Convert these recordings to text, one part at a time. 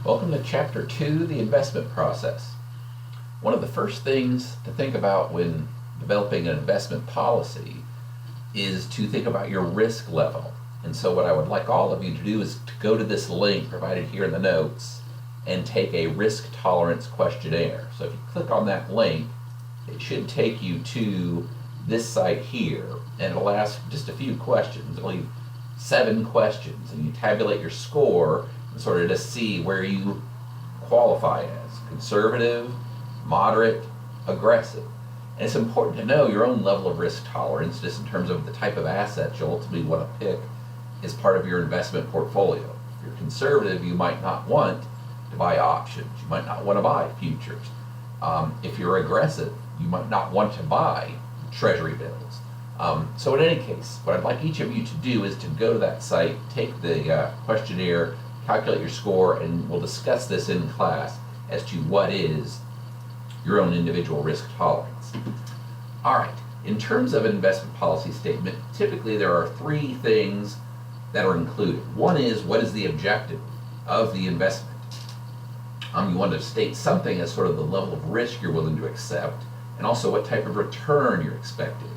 Welcome to Chapter 2, the investment process. One of the first things to think about when developing an investment policy is to think about your risk level. And so what I would like all of you to do is to go to this link provided here in the notes and take a risk tolerance questionnaire. So if you click on that link, it should take you to this site here, and it'll ask just a few questions. It'll leave 7 questions, and you tabulate your score and sort of just see where you qualify as conservative, moderate, aggressive. And it's important to know your own level of risk tolerance just in terms of the type of assets you'll ultimately want to pick as part of your investment portfolio. If you're conservative, you might not want to buy options. You might not want to buy futures. If you're aggressive, you might not want to buy treasury bills. So in any case, what I'd like each of you to do is to go to that site, take the questionnaire, calculate your score, and we'll discuss this in class as to what is your own individual risk tolerance. All right, in terms of an investment policy statement, typically there are 3 things that are included. One is, what is the objective of the investment? You want to state something as sort of the level of risk you're willing to accept, and also what type of return you're expecting.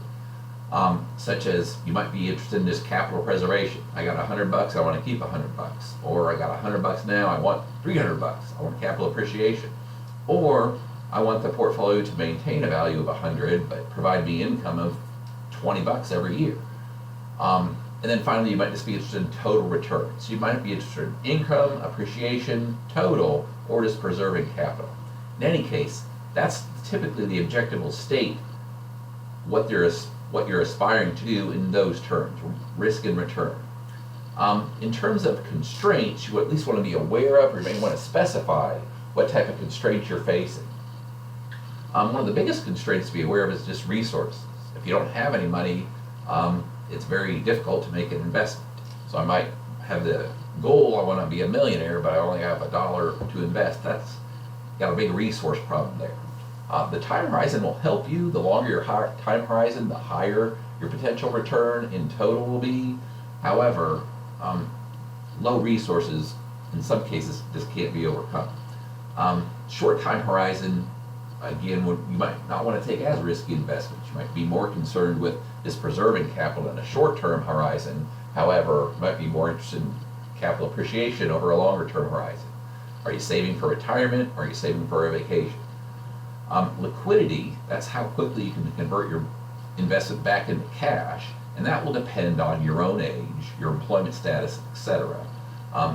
Such as you might be interested in just capital preservation. I got $100, I want to keep $100, or I got $100 now, I want $300, I want capital appreciation, or I want the portfolio to maintain a value of 100 but provide me income of $20 every year. And then finally, you might just be interested in total return. So you might be interested in income, appreciation, total, or just preserving capital. In any case, that's typically the objective will state what you're aspiring to do in those terms, risk and return. In terms of constraints, you at least want to be aware of, or you may want to specify what type of constraints you're facing. One of the biggest constraints to be aware of is just resources. If you don't have any money, it's very difficult to make an investment. So I might have the goal, I want to be a millionaire, but I only have $1 to invest. That's got a big resource problem there. The time horizon will help you. The longer your time horizon, the higher your potential return in total will be. However, low resources in some cases just can't be overcome. Short time horizon, again, you might not want to take as risky investments. You might be more concerned with just preserving capital in a short-term horizon. However, you might be more interested in capital appreciation over a longer-term horizon. Are you saving for retirement, or are you saving for a vacation? Liquidity, that's how quickly you can convert your investment back into cash, and that will depend on your own age, your employment status, etc.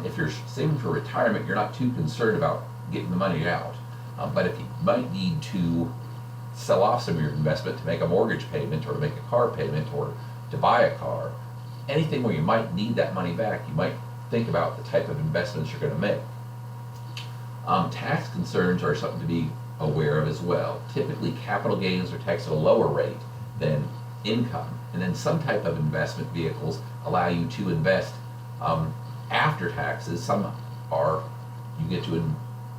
If you're saving for retirement, you're not too concerned about getting the money out. But if you might need to sell off some of your investment to make a mortgage payment, or to make a car payment, or to buy a car, anything where you might need that money back, you might think about the type of investments you're going to make. Tax concerns are something to be aware of as well. Typically, capital gains are taxed at a lower rate than income, and then some type of investment vehicles allow you to invest after taxes. Some are, you get to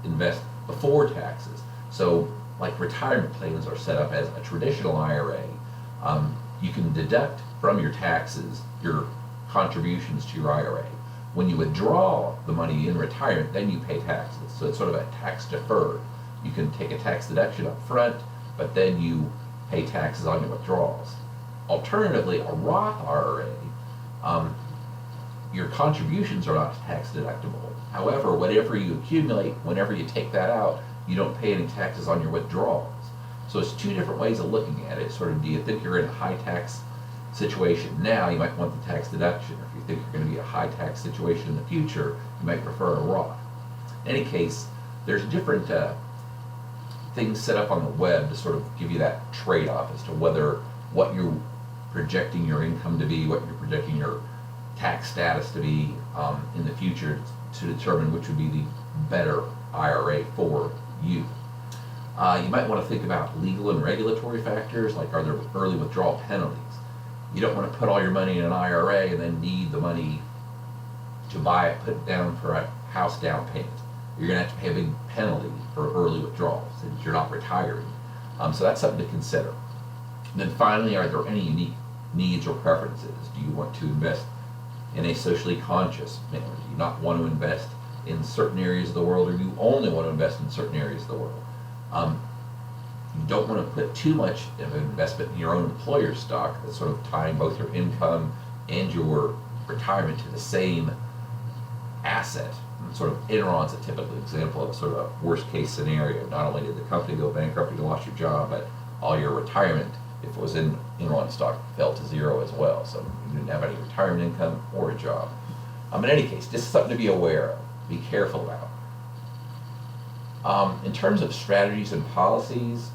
invest before taxes. So like retirement plans are set up as a traditional IRA. You can deduct from your taxes your contributions to your IRA. When you withdraw the money in retirement, then you pay taxes. So it's sort of a tax deferred. You can take a tax deduction up front, but then you pay taxes on your withdrawals. Alternatively, a Roth IRA, your contributions are not tax deductible. However, whatever you accumulate, whenever you take that out, you don't pay any taxes on your withdrawals. So it's 2 different ways of looking at it. Sort of, do you think you're in a high tax situation now, you might want the tax deduction. Or if you think you're going to be in a high tax situation in the future, you might prefer a Roth. In any case, there's different things set up on the web to sort of give you that trade-off as to whether what you're projecting your income to be, what you're projecting your tax status to be in the future, to determine which would be the better IRA for you. You might want to think about legal and regulatory factors, like are there early withdrawal penalties? You don't want to put all your money in an IRA and then need the money to buy it, put it down for a house down payment. You're going to have to pay a big penalty for early withdrawals since you're not retiring. So that's something to consider. And then finally, are there any unique needs or preferences? Do you want to invest in a socially conscious manner? Do you not want to invest in certain areas of the world, or you only want to invest in certain areas of the world. You don't want to put too much of an investment in your own employer stock that's sort of tying both your income and your retirement to the same asset. And sort of Enron's a typical example of sort of a worst case scenario. Not only did the company go bankrupt, you lost your job, but all your retirement, if it was in Enron stock, fell to zero as well. So you didn't have any retirement income or a job. In any case, just something to be aware of, be careful about. In terms of strategies and policies,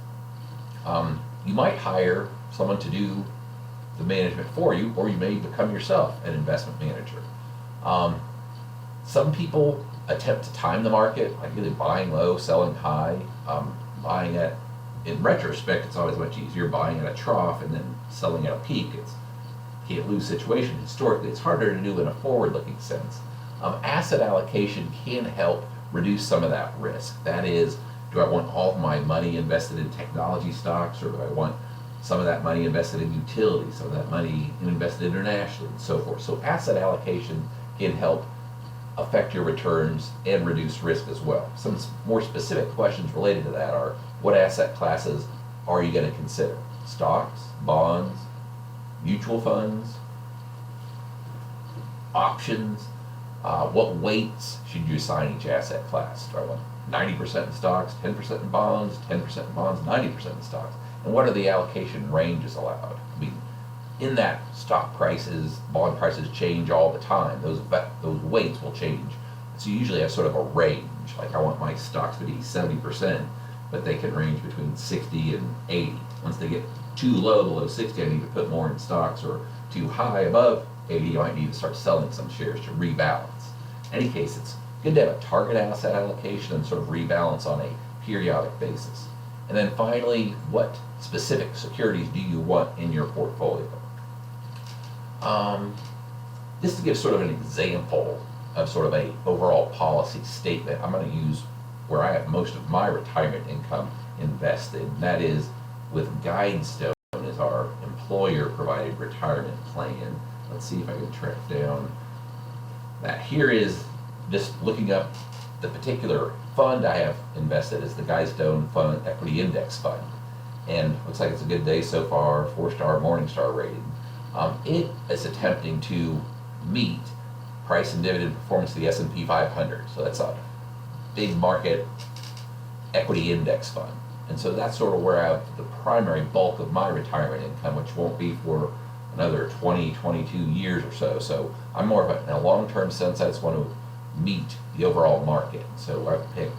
you might hire someone to do the management for you, or you may become yourself an investment manager. Some people attempt to time the market, ideally buying low, selling high, buying at, in retrospect, it's always much easier buying at a trough and then selling at a peak. It's can't lose situation. Historically, it's harder to do in a forward-looking sense. Asset allocation can help reduce some of that risk. That is, do I want all of my money invested in technology stocks, or do I want some of that money invested in utilities, some of that money invested internationally, and so forth? So asset allocation can help affect your returns and reduce risk as well. Some more specific questions related to that are, what asset classes are you going to consider? Stocks, bonds, mutual funds, options? What weights should you assign each asset class? Do I want 90% in stocks, 10% in bonds, 10% in bonds, 90% in stocks? And what are the allocation ranges allowed? I mean, in that, stock prices, bond prices change all the time. Those weights will change. So you usually have sort of a range. Like, I want my stocks to be 70%, but they can range between 60 and 80. Once they get too low, below 60, I need to put more in stocks, or too high, above 80, I might need to start selling some shares to rebalance. In any case, it's good to have a target asset allocation and sort of rebalance on a periodic basis. And then finally, what specific securities do you want in your portfolio? Just to give sort of an example of sort of a overall policy statement, I'm going to use where I have most of my retirement income invested, and that is with Guidestone as our employer-provided retirement plan. Let's see if I can track down that. Here is just looking up the particular fund I have invested is the Guidestone Fund Equity Index Fund, and looks like it's a good day so far, 4-star Morningstar rating. It is attempting to meet price and dividend performance of the S&P 500. So that's a big market equity index fund. And so that's sort of where I have the primary bulk of my retirement income, which won't be for another 20, 22 years or so. So I'm more of a, in a long-term sense, I just want to meet the overall market. So I've picked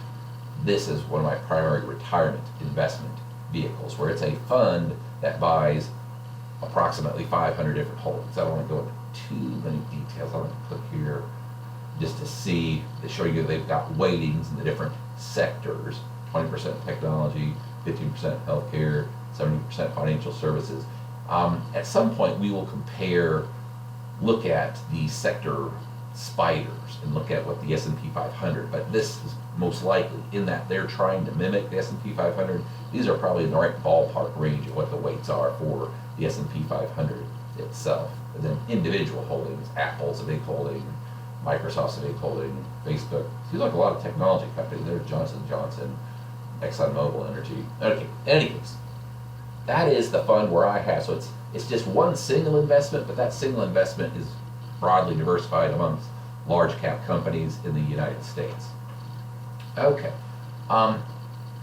this as one of my primary retirement investment vehicles, where it's a fund that buys approximately 500 different holdings. I don't want to go into too many details. I'm going to click here just to see, to show you they've got weightings in the different sectors, 20% technology, 15% healthcare, 70% financial services. At some point we will look at the sector spiders and look at what the S&P 500, but this is most likely in that they're trying to mimic the S&P 500. These are probably in the right ballpark range of what the weights are for the S&P 500 itself. And then individual holdings, Apple's a big holding, Microsoft's a big holding, Facebook. Seems like a lot of technology companies. There's Johnson & Johnson, ExxonMobil Energy. Okay, in any case, that is the fund where I have. So it's just one single investment, but that single investment is broadly diversified amongst large cap companies in the United States. Okay.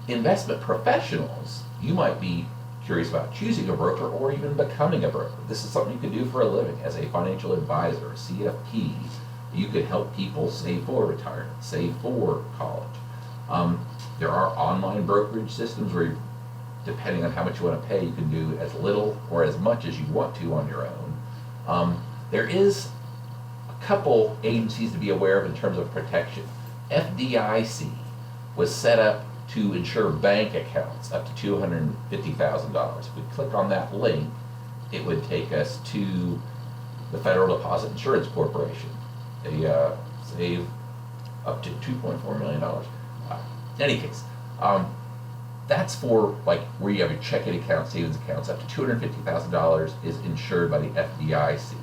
Investment professionals, you might be curious about choosing a broker or even becoming a broker. This is something you can do for a living as a financial advisor, a CFP. You can help people save for retirement, save for college. There are online brokerage systems where, depending on how much you want to pay, you can do as little or as much as you want to on your own. There is a couple agencies to be aware of in terms of protection. FDIC was set up to insure bank accounts up to $250,000. If we click on that link, it would take us to the Federal Deposit Insurance Corporation. They save up to $2.4 million. In any case, that's for like where you have your checking account, savings accounts. Up to $250,000 is insured by the FDIC.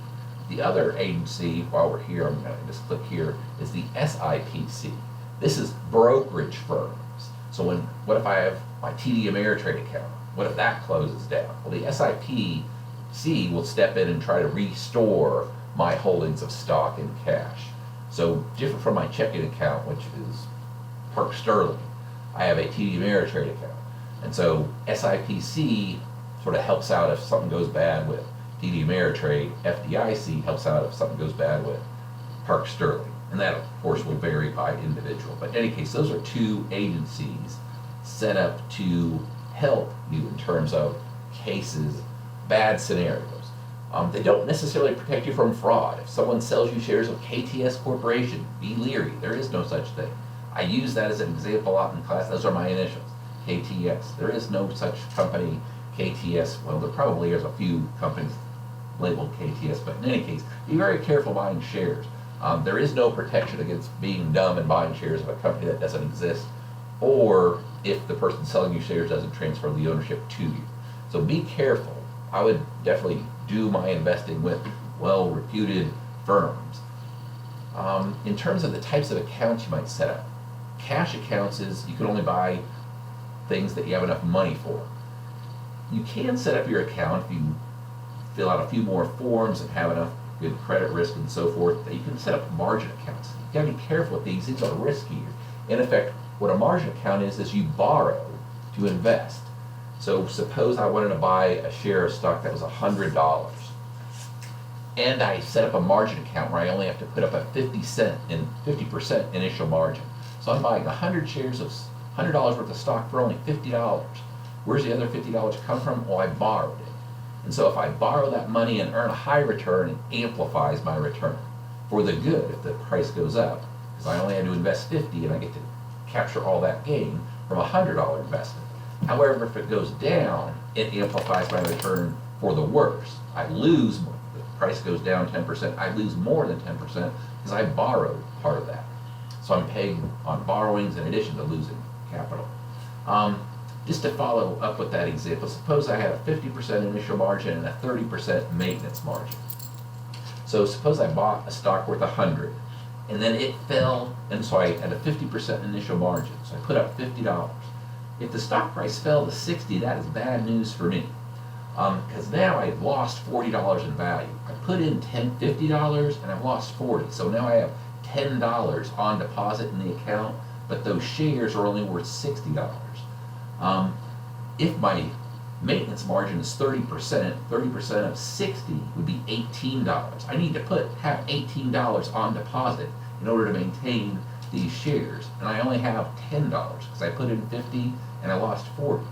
The other agency, while we're here, I'm going to just click here, is the SIPC. This is brokerage firms. So what if I have my TD Ameritrade account? What if that closes down? Well, the SIPC will step in and try to restore my holdings of stock in cash. So different from my checking account, which is Park Sterling, I have a TD Ameritrade account. And so SIPC sort of helps out if something goes bad with TD Ameritrade. FDIC helps out if something goes bad with Park Sterling. And that, of course, will vary by individual. But in any case, those are two agencies set up to help you in terms of cases, bad scenarios. They don't necessarily protect you from fraud. If someone sells you shares of KTS Corporation, be leery. There is no such thing. I use that as an example out in class. Those are my initials, KTS. There is no such company, KTS. Well, there probably is a few companies labeled KTS, but in any case, be very careful buying shares. There is no protection against being dumb and buying shares of a company that doesn't exist, or if the person selling you shares doesn't transfer the ownership to you. So be careful. I would definitely do my investing with well-reputed firms. In terms of the types of accounts you might set up, cash accounts is you can only buy things that you have enough money for. You can set up your account if you fill out a few more forms and have enough good credit risk and so forth, that you can set up margin accounts. You gotta be careful with these. These are riskier. In effect, what a margin account is you borrow to invest. So suppose I wanted to buy a share of stock that was $100, and I set up a margin account where I only have to put up a 50% initial margin. So I'm buying 100 shares of $100 worth of stock for only $50. Where's the other $50 come from? Well, I borrowed it. And so if I borrow that money and earn a high return, it amplifies my return for the good if the price goes up, because I only had to invest 50 and I get to capture all that gain from a $100 investment. However, if it goes down, it amplifies my return for the worse. I lose more. If the price goes down 10%, I lose more than 10% because I borrowed part of that. So I'm paying on borrowings in addition to losing capital. Just to follow up with that example, suppose I had a 50% initial margin and a 30% maintenance margin. So suppose I bought a stock worth 100, and then it fell, and so I had a 50% initial margin. So I put up $50. If the stock price fell to 60, that is bad news for me, because now I've lost $40 in value. I put in $50 and I've lost 40. So now I have $10 on deposit in the account, but those shares are only worth $60. If my maintenance margin is 30%, 30% of 60 would be $18. I need to have $18 on deposit in order to maintain these shares, and I only have $10 because I put in 50 and I lost 40.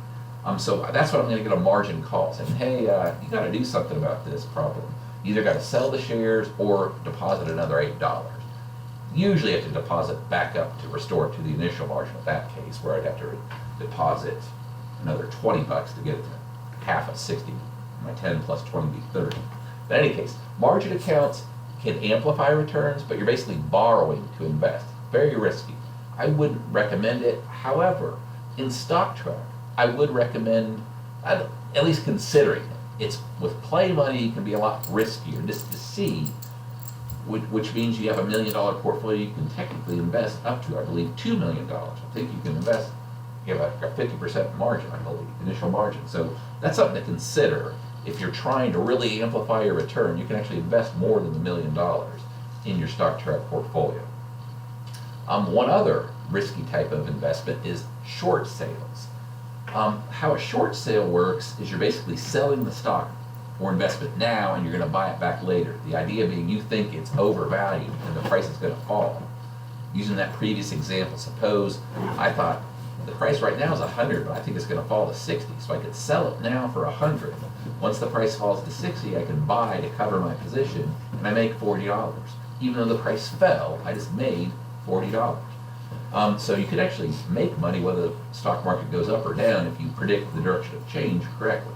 So that's what I'm going to get a margin call saying, hey, you got to do something about this problem. You either got to sell the shares or deposit another $8. Usually you have to deposit back up to restore it to the initial margin in that case, where I'd have to deposit another $20 to get it to half of 60. My 10 plus 20 would be 30. But in any case, margin accounts can amplify returns, but you're basically borrowing to invest. Very risky. I wouldn't recommend it. However, in stock track, I would recommend at least considering it. It's with play money, it can be a lot riskier. Just to see, which means you have $1 million portfolio, you can technically invest up to, I believe, $2 million. I think you can invest, you have a 50% margin, I believe, initial margin. So that's something to consider. If you're trying to really amplify your return, you can actually invest more than $1 million in your stock track portfolio. One other risky type of investment is short sales. How a short sale works is you're basically selling the stock for investment now and you're going to buy it back later. The idea being you think it's overvalued and the price is going to fall. Using that previous example, suppose I thought the price right now is 100, but I think it's going to fall to 60, so I could sell it now for 100. Once the price falls to 60, I can buy to cover my position and I make $40. Even though the price fell, I just made $40. So you could actually make money whether the stock market goes up or down if you predict the direction of change correctly.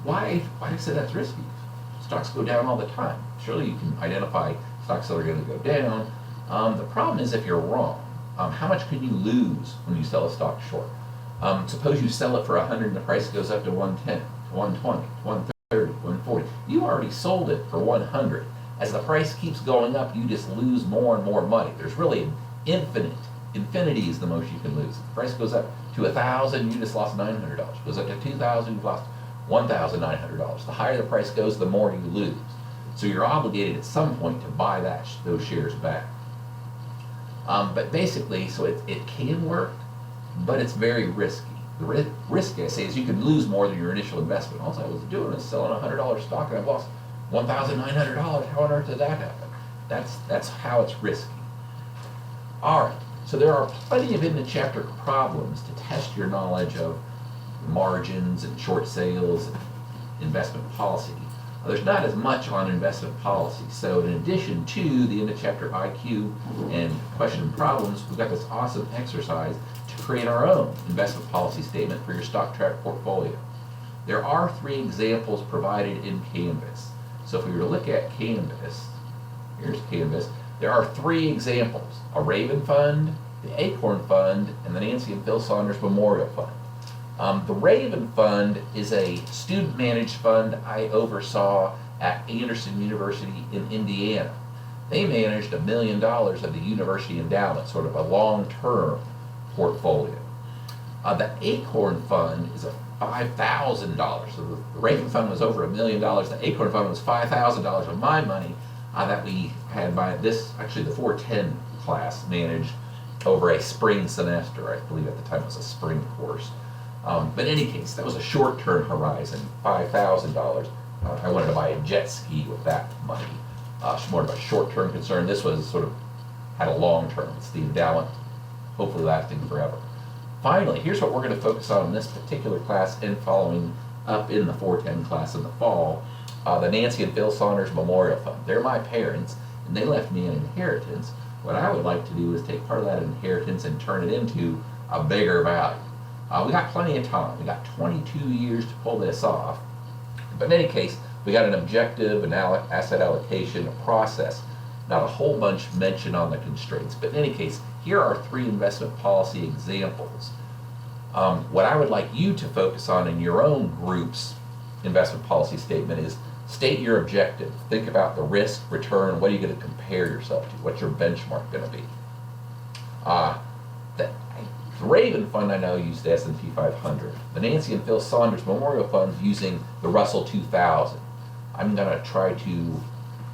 Why do I say that's risky? Stocks go down all the time. Surely you can identify stocks that are going to go down. The problem is if you're wrong. How much can you lose when you sell a stock short? Suppose you sell it for 100 and the price goes up to 110, to 120, to 130. 130, 140. You already sold it for 100. As the price keeps going up, you just lose more and more money. There's really an infinity is the most you can lose. If the price goes up to 1,000, you just lost $900. Goes up to 2,000, you've lost $1,900. The higher the price goes, the more you lose. So you're obligated at some point to buy those shares back. But basically, so it can work, but it's very risky. The risk, I say, is you can lose more than your initial investment. All I was doing is selling a $100 stock, and I've lost $1,900. How on earth did that happen? That's how it's risky. All right, so there are plenty of in-the-chapter problems to test your knowledge of margins and short sales and investment policy. There's not as much on investment policy. So in addition to the in-the-chapter IQ and question problems, we've got this awesome exercise to create our own investment policy statement for your stock track portfolio. There are 3 examples provided in Canvas. So if we were to look at Canvas, here's Canvas, there are 3 examples: a Raven Fund, the Acorn Fund, and the Nancy and Phil Saunders Memorial Fund. The Raven Fund is a student-managed fund I oversaw at Anderson University in Indiana. They managed $1 million of the university endowment, sort of a long-term portfolio. The Acorn Fund is a $5,000. So the Raven Fund was over $1 million. The Acorn Fund was $5,000 of my money that we had by actually the 410 class managed over a spring semester. I believe at the time it was a spring course. But in any case, that was a short-term horizon, $5,000. I wanted to buy a jet ski with that money. More of a short-term concern. This was sort of had a long-term. It's the endowment, hopefully lasting forever. Finally, here's what we're going to focus on in this particular class and following up in the 410 class in the fall. The Nancy and Phil Saunders Memorial Fund. They're my parents, and they left me an inheritance. What I would like to do is take part of that inheritance and turn it into a bigger value. We got plenty of time. We got 22 years to pull this off. But in any case, we got an objective, an asset allocation, a process. Not a whole bunch mentioned on the constraints. But in any case, here are 3 investment policy examples. What I would like you to focus on in your own group's investment policy statement is state your objective. Think about the risk, return, what are you going to compare yourself to? What's your benchmark going to be? The Raven Fund, I know, used the S&P 500. The Nancy and Phil Saunders Memorial Fund using the Russell 2000. I'm going to try to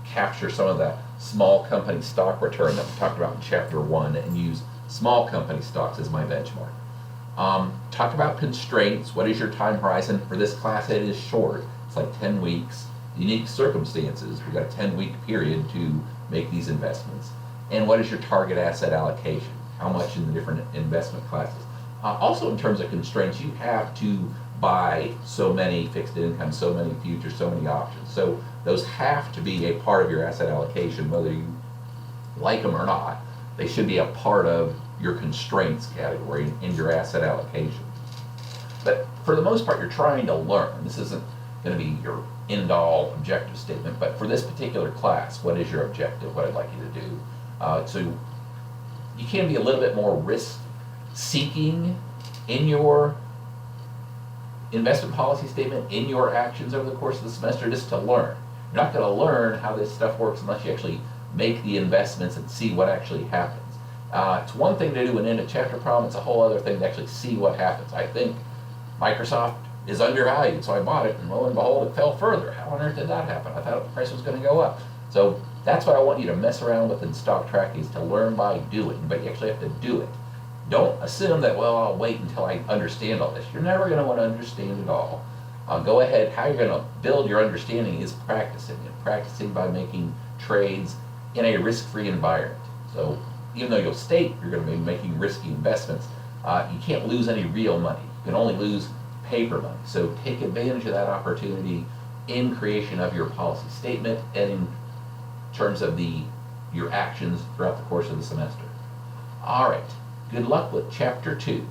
capture some of that small company stock return that we talked about in Chapter 1 and use small company stocks as my benchmark. Talk about constraints. What is your time horizon? For this class, it is short. It's like 10 weeks. Unique circumstances. We've got a 10-week period to make these investments. And what is your target asset allocation? How much in the different investment classes? Also in terms of constraints, you have to buy so many fixed income, so many futures, so many options. So those have to be a part of your asset allocation, whether you like them or not. They should be a part of your constraints category in your asset allocation. But for the most part, you're trying to learn. This isn't going to be your end-all objective statement, but for this particular class, what is your objective, what I'd like you to do? So you can be a little bit more risk-seeking in your investment policy statement, in your actions over the course of the semester, just to learn. You're not going to learn how this stuff works unless you actually make the investments and see what actually happens. It's one thing to do an end-of-chapter problem, it's a whole other thing to actually see what happens. I think Microsoft is undervalued, so I bought it, and lo and behold, it fell further. How on earth did that happen? I thought the price was going to go up. So that's what I want you to mess around with in stock tracking, is to learn by doing, but you actually have to do it. Don't assume that, well, I'll wait until I understand all this. You're never going to want to understand it all. Go ahead. How you're going to build your understanding is practicing, and practicing by making trades in a risk-free environment. So even though you'll state you're going to be making risky investments, you can't lose any real money. You can only lose paper money. So take advantage of that opportunity in creation of your policy statement and in terms of your actions throughout the course of the semester. All right. Good luck with Chapter 2.